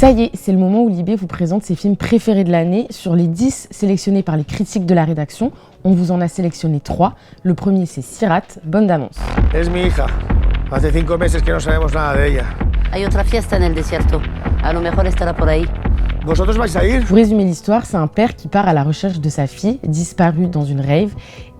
Ça y est, c'est le moment où Libé vous présente ses films préférés de l'année. Sur les 10 sélectionnés par les critiques de la rédaction, on vous en a sélectionné 3. Le premier, c'est Sirat, bande d'annonce. Es mi hija. Hace 5 meses que no sabemos nada de ella. Hay otra fiesta en el desierto. A lo mejor estará por ahí. ¿Vosotros vais a ir? Pour résumer l'histoire, c'est un père qui part à la recherche de sa fille, disparue dans une rave,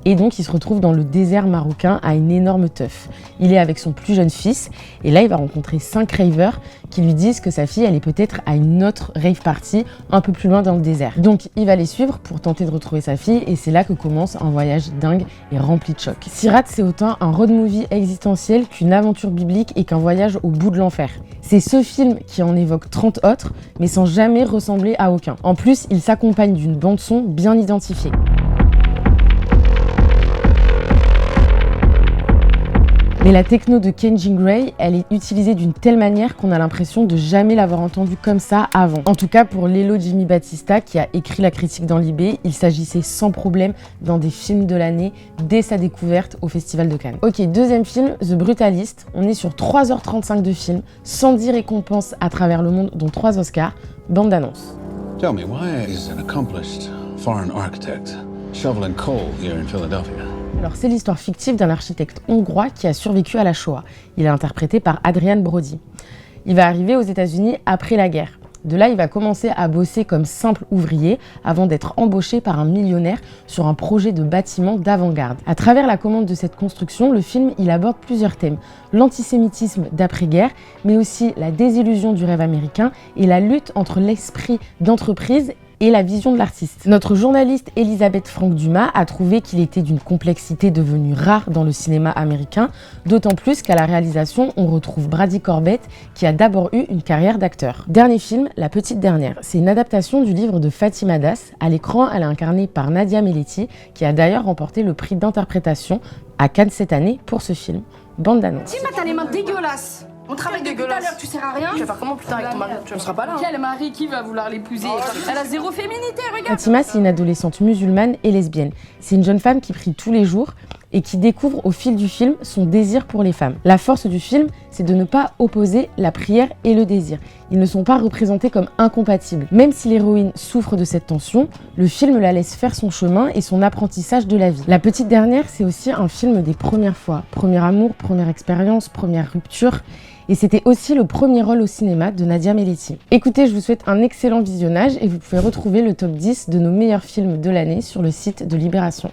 et donc il se retrouve dans le désert marocain à une énorme teuf. Il est avec son plus jeune fils, et là il va rencontrer 5 ravers qui lui disent que sa fille elle est peut-être à une autre rave party, un peu plus loin dans le désert. Donc il va les suivre pour tenter de retrouver sa fille, et c'est là que commence un voyage dingue et rempli de chocs. Sirat, c'est autant un road movie existentiel qu'une aventure biblique et qu'un voyage au bout de l'enfer. C'est ce film qui en évoque 30 autres, mais sans jamais ressembler à aucun. En plus, il s'accompagne d'une bande-son bien identifiée. Mais la techno de Ken Gray, elle est utilisée d'une telle manière qu'on a l'impression de jamais l'avoir entendue comme ça avant. En tout cas, pour Lelo Jimmy Battista, qui a écrit la critique dans Libé, il s'agissait sans problème d'un des films de l'année dès sa découverte au Festival de Cannes. Ok, deuxième film, The Brutalist. On est sur 3h35 de film, 110 récompenses à travers le monde, dont 3 Oscars. Bande d'annonce. Tell me, why is an accomplished foreign architect shoveling coal here in Philadelphia? Alors c'est l'histoire fictive d'un architecte hongrois qui a survécu à la Shoah. Il est interprété par Adrian Brody. Il va arriver aux États-Unis après la guerre. De là, il va commencer à bosser comme simple ouvrier avant d'être embauché par un millionnaire sur un projet de bâtiment d'avant-garde. À travers la commande de cette construction, le film il aborde plusieurs thèmes. L'antisémitisme d'après-guerre, mais aussi la désillusion du rêve américain et la lutte entre l'esprit d'entreprise et la vision de l'artiste. Notre journaliste Elisabeth Frank Dumas a trouvé qu'il était d'une complexité devenue rare dans le cinéma américain, d'autant plus qu'à la réalisation, on retrouve Brady Corbett qui a d'abord eu une carrière d'acteur. Dernier film, La Petite Dernière. C'est une adaptation du livre de Fatima Das. À l'écran, elle est incarnée par Nadia Meleti, qui a d'ailleurs remporté le prix d'interprétation à Cannes cette année pour ce film. Bande d'annonce. Tima, t'as les mains dégueulasses. On travaille depuis tout à l'heure, tu sers à rien. Tu vas faire comment putain avec ton mari? Tu ne seras pas là. Quel mari qui va vouloir l'épouser? Elle a zéro féminité, regarde. Fatima, c'est une adolescente musulmane et lesbienne. C'est une jeune femme qui prie tous les jours et qui découvre au fil du film son désir pour les femmes. La force du film, c'est de ne pas opposer la prière et le désir. Ils ne sont pas représentés comme incompatibles. Même si l'héroïne souffre de cette tension, le film la laisse faire son chemin et son apprentissage de la vie. La Petite Dernière, c'est aussi un film des premières fois. Premier amour, première expérience, première rupture. Et c'était aussi le premier rôle au cinéma de Nadia Meleti. Écoutez, je vous souhaite un excellent visionnage et vous pouvez retrouver le top 10 de nos meilleurs films de l'année sur le site de Libération.